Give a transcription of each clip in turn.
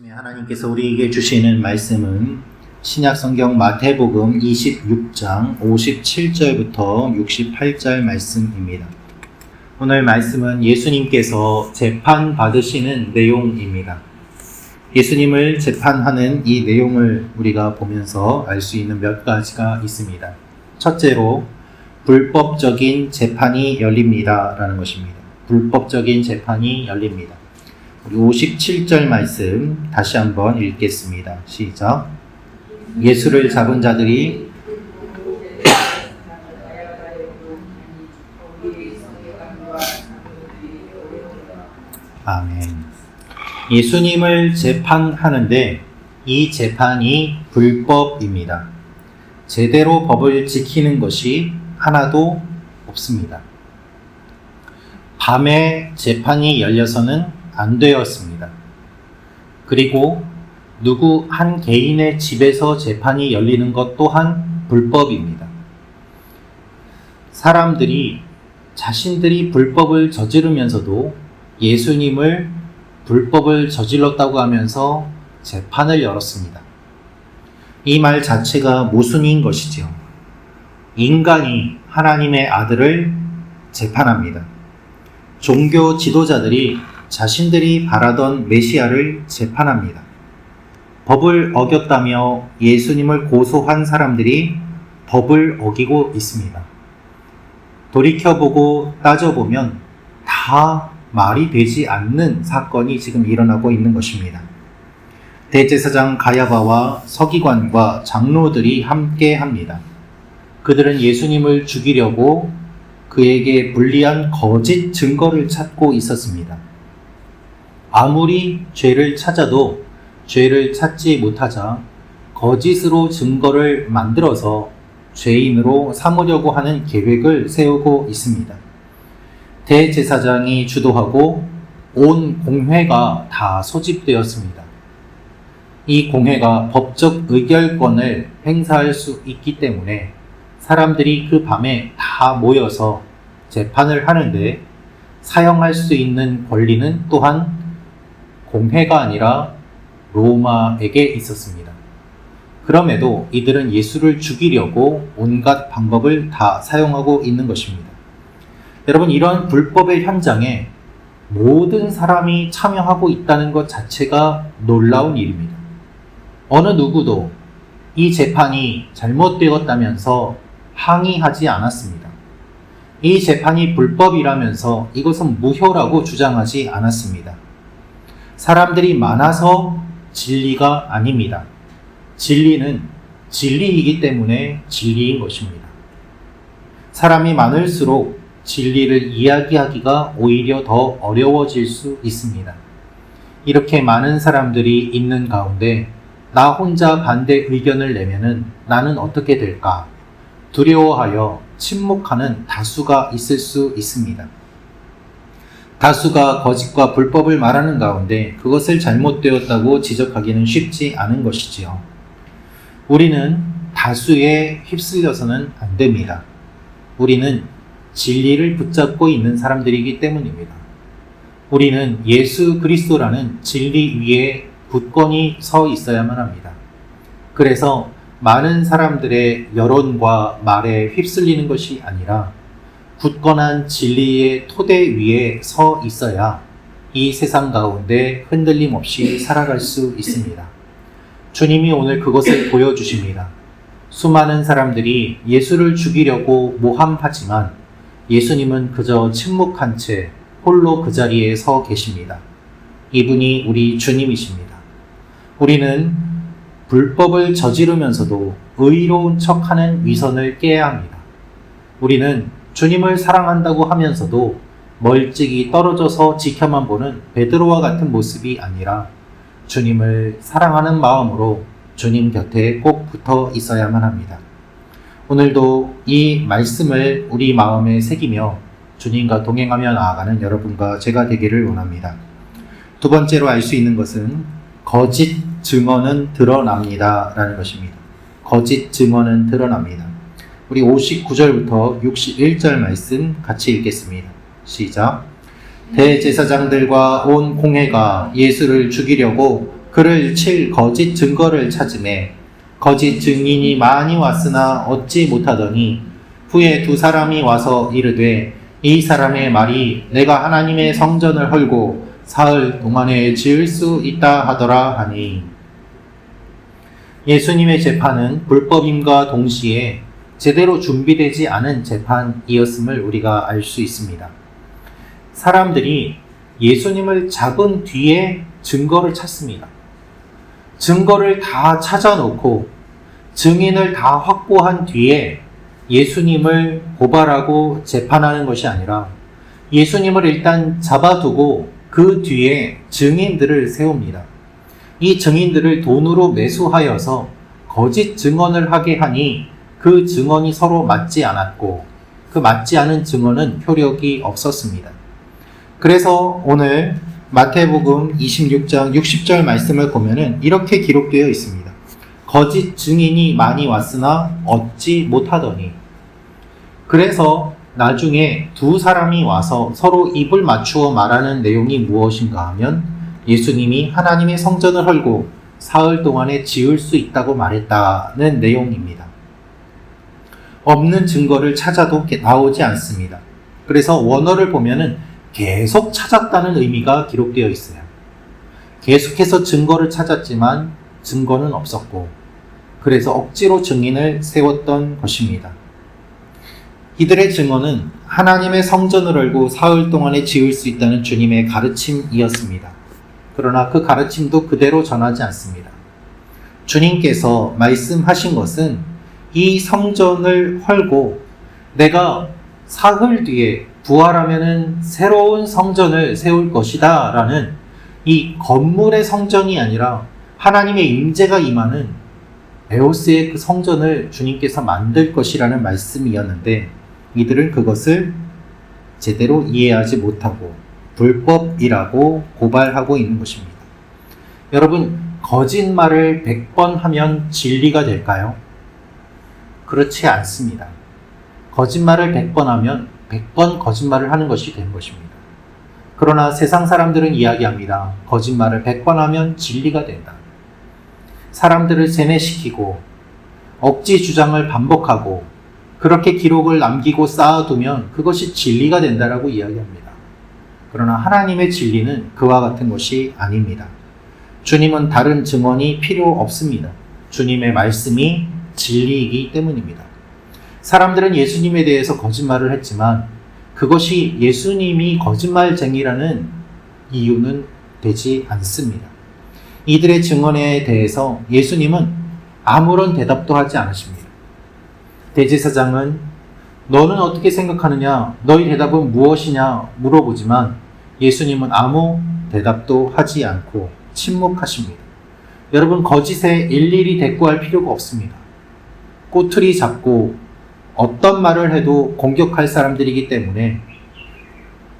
말씀에 하나님께서 우리에게 주시는 말씀은 신약성경 마태복음 26장 57절부터 68절 말씀입니다. 오늘 말씀은 예수님께서 재판받으시는 내용입니다. 예수님을 재판하는 이 내용을 우리가 보면서 알 수 있는 몇 가지가 있습니다. 첫째로 불법적인 재판이 열립니다 라는 것입니다. 불법적인 재판이 열립니다. 우리 57절 말씀 다시 한번 읽겠습니다. 시작. 예수를 잡은 자들이 아멘. 예수님을 재판하는데 이 재판이 불법입니다. 제대로 법을 지키는 것이 하나도 없습니다. 밤에 재판이 열려서는 안 되었습니다. 그리고 누구 한 개인의 집에서 재판이 열리는 것 또한 불법입니다. 사람들이 자신들이 불법을 저지르면서도 예수님을 불법을 저질렀다고 하면서 재판을 열었습니다. 이 말 자체가 모순인 것이죠. 인간이 하나님의 아들을 재판합니다. 종교 지도자들이 자신들이 바라던 메시아를 재판합니다. 법을 어겼다며 예수님을 고소한 사람들이 법을 어기고 있습니다. 돌이켜보고 따져보면 다 말이 되지 않는 사건이 지금 일어나고 있는 것입니다. 대제사장 가야바와 서기관과 장로들이 함께 합니다. 그들은 예수님을 죽이려고 그에게 불리한 거짓 증거를 찾고 있었습니다. 아무리 죄를 찾아도 죄를 찾지 못하자 거짓으로 증거를 만들어서 죄인으로 삼으려고 하는 계획을 세우고 있습니다. 대제사장이 주도하고 온 공회가 다 소집되었습니다. 이 공회가 법적 의결권을 행사할 수 있기 때문에 사람들이 그 밤에 다 모여서 재판을 하는데 사용할 수 있는 권리는 또한 공회가 아니라 로마에게 있었습니다. 그럼에도 이들은 예수를 죽이려고 온갖 방법을 다 사용하고 있는 것입니다. 여러분, 이러한 불법의 현장에 모든 사람이 참여하고 있다는 것 자체가 놀라운 일입니다. 어느 누구도 이 재판이 잘못되었다면서 항의하지 않았습니다. 이 재판이 불법이라면서 이것은 무효라고 주장하지 않았습니다. 사람들이 많아서 진리가 아닙니다. 진리는 진리이기 때문에 진리인 것입니다. 사람이 많을수록 진리를 이야기하기가 오히려 더 어려워질 수 있습니다. 이렇게 많은 사람들이 있는 가운데 나 혼자 반대 의견을 내면은 나는 어떻게 될까? 두려워하여 침묵하는 다수가 있을 수 있습니다. 다수가 거짓과 불법을 말하는 가운데 그것을 잘못되었다고 지적하기는 쉽지 않은 것이지요. 우리는 다수에 휩쓸려서는 안 됩니다. 우리는 진리를 붙잡고 있는 사람들이기 때문입니다. 우리는 예수 그리스도라는 진리 위에 굳건히 서 있어야만 합니다. 그래서 많은 사람들의 여론과 말에 휩쓸리는 것이 아니라 굳건한 진리의 토대 위에 서 있어야 이 세상 가운데 흔들림 없이 살아갈 수 있습니다. 주님이 오늘 그것을 보여주십니다. 수많은 사람들이 예수를 죽이려고 모함하지만 예수님은 그저 침묵한 채 홀로 그 자리에 서 계십니다. 이분이 우리 주님이십니다. 우리는 불법을 저지르면서도 의로운 척하는 위선을 깨야 합니다. 우리는 주님을 사랑한다고 하면서도 멀찍이 떨어져서 지켜만 보는 베드로와 같은 모습이 아니라 주님을 사랑하는 마음으로 주님 곁에 꼭 붙어 있어야만 합니다. 오늘도 이 말씀을 우리 마음에 새기며 주님과 동행하며 나아가는 여러분과 제가 되기를 원합니다. 두 번째로 알 수 있는 것은 거짓 증언은 드러납니다 라는 것입니다. 거짓 증언은 드러납니다. 우리 59절부터 61절 말씀 같이 읽겠습니다. 시작. 대제사장들과 온 공회가 예수를 죽이려고 그를 칠 거짓 증거를 찾으매 거짓 증인이 많이 왔으나 얻지 못하더니 후에 두 사람이 와서 이르되 이 사람의 말이 내가 하나님의 성전을 헐고 사흘 동안에 지을 수 있다 하더라 하니, 예수님의 재판은 불법임과 동시에 제대로 준비되지 않은 재판이었음을 우리가 알 수 있습니다. 사람들이 예수님을 잡은 뒤에 증거를 찾습니다. 증거를 다 찾아놓고 증인을 다 확보한 뒤에 예수님을 고발하고 재판하는 것이 아니라 예수님을 일단 잡아두고 그 뒤에 증인들을 세웁니다. 이 증인들을 돈으로 매수하여서 거짓 증언을 하게 하니 그 증언이 서로 맞지 않았고 그 맞지 않은 증언은 효력이 없었습니다. 그래서 오늘 마태복음 26장 60절 말씀을 보면은 이렇게 기록되어 있습니다. 거짓 증인이 많이 왔으나 얻지 못하더니. 그래서 나중에 두 사람이 와서 서로 입을 맞추어 말하는 내용이 무엇인가 하면 예수님이 하나님의 성전을 헐고 사흘 동안에 지을 수 있다고 말했다는 내용입니다. 없는 증거를 찾아도 나오지 않습니다. 그래서 원어를 보면은 계속 찾았다는 의미가 기록되어 있어요. 계속해서 증거를 찾았지만 증거는 없었고, 그래서 억지로 증인을 세웠던 것입니다. 이들의 증언은 하나님의 성전을 헐고 사흘 동안에 지을 수 있다는 주님의 가르침이었습니다. 그러나 그 가르침도 그대로 전하지 않습니다. 주님께서 말씀하신 것은 이 성전을 헐고 내가 사흘 뒤에 부활하면은 새로운 성전을 세울 것이다 라는 이 건물의 성전이 아니라 하나님의 임재가 임하는 에오스의 그 성전을 주님께서 만들 것이라는 말씀이었는데, 이들은 그것을 제대로 이해하지 못하고 불법이라고 고발하고 있는 것입니다. 여러분, 거짓말을 100번 하면 진리가 될까요? 그렇지 않습니다. 거짓말을 100번 하면 100번 거짓말을 하는 것이 되는 것입니다. 그러나 세상 사람들은 이야기합니다. 거짓말을 100번 하면 진리가 된다. 사람들을 세뇌시키고 억지 주장을 반복하고 그렇게 기록을 남기고 쌓아두면 그것이 진리가 된다라고 이야기합니다. 그러나 하나님의 진리는 그와 같은 것이 아닙니다. 주님은 다른 증언이 필요 없습니다. 주님의 말씀이 진리이기 때문입니다. 사람들은 예수님에 대해서 거짓말을 했지만 그것이 예수님이 거짓말쟁이라는 이유는 되지 않습니다. 이들의 증언에 대해서 예수님은 아무런 대답도 하지 않으십니다. 대제사장은 너는 어떻게 생각하느냐? 너희 대답은 무엇이냐? 물어보지만 예수님은 아무 대답도 하지 않고 침묵하십니다. 여러분, 거짓에 일일이 대꾸할 필요가 없습니다. 꼬투리 잡고 어떤 말을 해도 공격할 사람들이기 때문에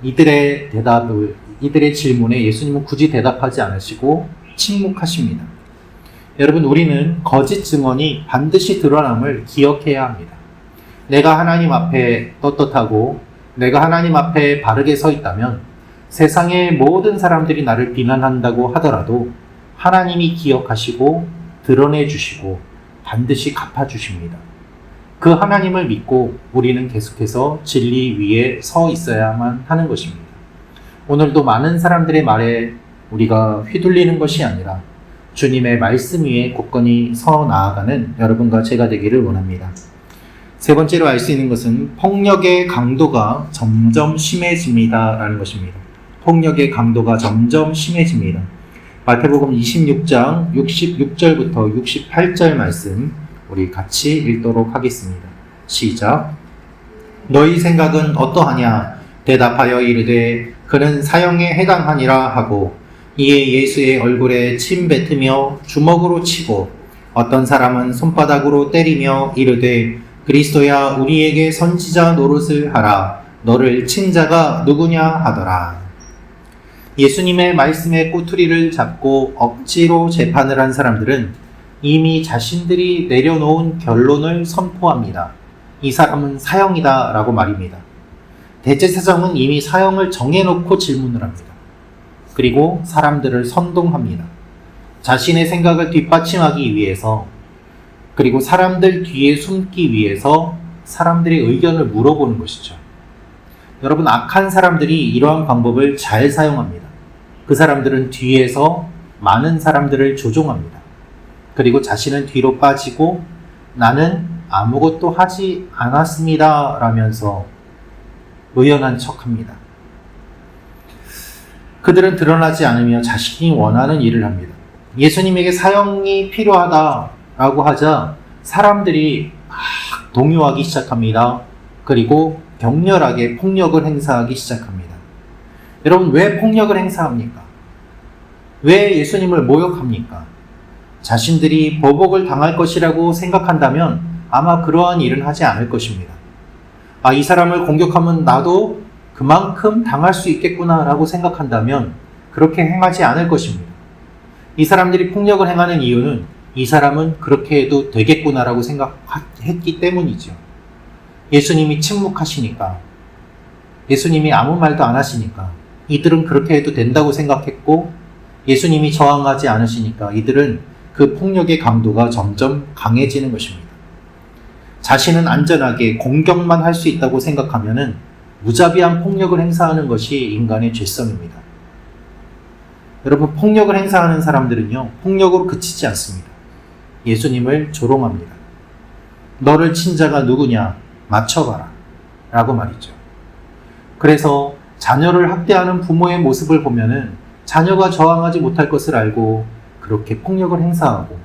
이들의 질문에 예수님은 굳이 대답하지 않으시고 침묵하십니다. 여러분, 우리는 거짓 증언이 반드시 드러남을 기억해야 합니다. 내가 하나님 앞에 떳떳하고 내가 하나님 앞에 바르게 서 있다면 세상의 모든 사람들이 나를 비난한다고 하더라도 하나님이 기억하시고 드러내 주시고 반드시 갚아주십니다. 그 하나님을 믿고 우리는 계속해서 진리 위에 서 있어야만 하는 것입니다. 오늘도 많은 사람들의 말에 우리가 휘둘리는 것이 아니라 주님의 말씀 위에 굳건히 서 나아가는 여러분과 제가 되기를 원합니다. 세 번째로 알 수 있는 것은 폭력의 강도가 점점 심해집니다 라는 것입니다. 폭력의 강도가 점점 심해집니다. 마태복음 26장 66절부터 68절 말씀 우리 같이 읽도록 하겠습니다. 시작. 너희 생각은 어떠하냐? 대답하여 이르되 그는 사형에 해당하니라 하고, 이에 예수의 얼굴에 침 뱉으며 주먹으로 치고 어떤 사람은 손바닥으로 때리며 이르되 그리스도야 우리에게 선지자 노릇을 하라. 너를 친 자가 누구냐 하더라. 예수님의 말씀의 꼬투리를 잡고 억지로 재판을 한 사람들은 이미 자신들이 내려놓은 결론을 선포합니다. 이 사람은 사형이다 라고 말입니다. 대제사장은 이미 사형을 정해놓고 질문을 합니다. 그리고 사람들을 선동합니다. 자신의 생각을 뒷받침하기 위해서, 그리고 사람들 뒤에 숨기 위해서 사람들의 의견을 물어보는 것이죠. 여러분, 악한 사람들이 이러한 방법을 잘 사용합니다. 그 사람들은 뒤에서 많은 사람들을 조종합니다. 그리고 자신은 뒤로 빠지고 나는 아무것도 하지 않았습니다 라면서 의연한 척합니다. 그들은 드러나지 않으며 자신이 원하는 일을 합니다. 예수님에게 사형이 필요하다라고 하자 사람들이 막 동요하기 시작합니다. 그리고 격렬하게 폭력을 행사하기 시작합니다. 여러분, 왜 폭력을 행사합니까? 왜 예수님을 모욕합니까? 자신들이 보복을 당할 것이라고 생각한다면 아마 그러한 일은 하지 않을 것입니다. 이 사람을 공격하면 나도 그만큼 당할 수 있겠구나 라고 생각한다면 그렇게 행하지 않을 것입니다. 이 사람들이 폭력을 행하는 이유는 이 사람은 그렇게 해도 되겠구나 라고 생각했기 때문이죠. 예수님이 침묵하시니까, 예수님이 아무 말도 안 하시니까 이들은 그렇게 해도 된다고 생각했고, 예수님이 저항하지 않으시니까 이들은 그 폭력의 강도가 점점 강해지는 것입니다. 자신은 안전하게 공격만 할 수 있다고 생각하면은 무자비한 폭력을 행사하는 것이 인간의 죄성입니다. 여러분, 폭력을 행사하는 사람들은요, 폭력으로 그치지 않습니다. 예수님을 조롱합니다. 너를 친 자가 누구냐? 맞춰봐라 라고 말이죠. 그래서 자녀를 학대하는 부모의 모습을 보면은 자녀가 저항하지 못할 것을 알고 그렇게 폭력을 행사하고,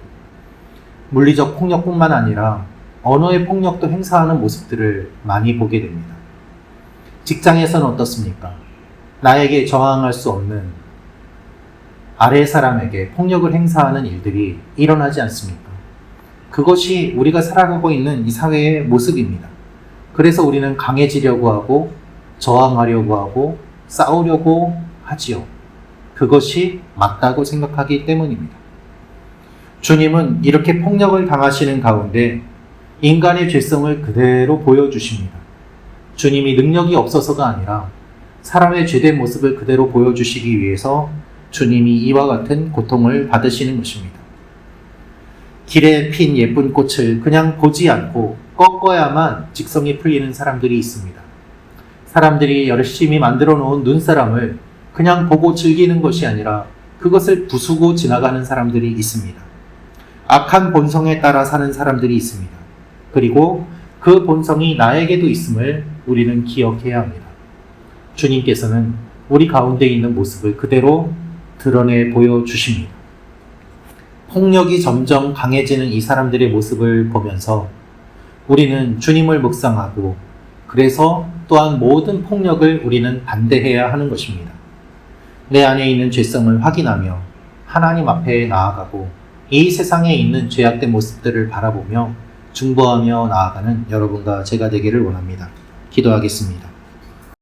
물리적 폭력뿐만 아니라 언어의 폭력도 행사하는 모습들을 많이 보게 됩니다. 직장에서는 어떻습니까? 나에게 저항할 수 없는 아래 사람에게 폭력을 행사하는 일들이 일어나지 않습니까? 그것이 우리가 살아가고 있는 이 사회의 모습입니다. 그래서 우리는 강해지려고 하고 저항하려고 하고 싸우려고 하지요. 그것이 맞다고 생각하기 때문입니다. 주님은 이렇게 폭력을 당하시는 가운데 인간의 죄성을 그대로 보여주십니다. 주님이 능력이 없어서가 아니라 사람의 죄된 모습을 그대로 보여주시기 위해서 주님이 이와 같은 고통을 받으시는 것입니다. 길에 핀 예쁜 꽃을 그냥 보지 않고 꺾어야만 직성이 풀리는 사람들이 있습니다. 사람들이 열심히 만들어 놓은 눈사람을 그냥 보고 즐기는 것이 아니라 그것을 부수고 지나가는 사람들이 있습니다. 악한 본성에 따라 사는 사람들이 있습니다. 그리고 그 본성이 나에게도 있음을 우리는 기억해야 합니다. 주님께서는 우리 가운데 있는 모습을 그대로 드러내 보여주십니다. 폭력이 점점 강해지는 이 사람들의 모습을 보면서 우리는 주님을 묵상하고, 그래서 또한 모든 폭력을 우리는 반대해야 하는 것입니다. 내 안에 있는 죄성을 확인하며 하나님 앞에 나아가고 이 세상에 있는 죄악된 모습들을 바라보며 중보하며 나아가는 여러분과 제가 되기를 원합니다. 기도하겠습니다.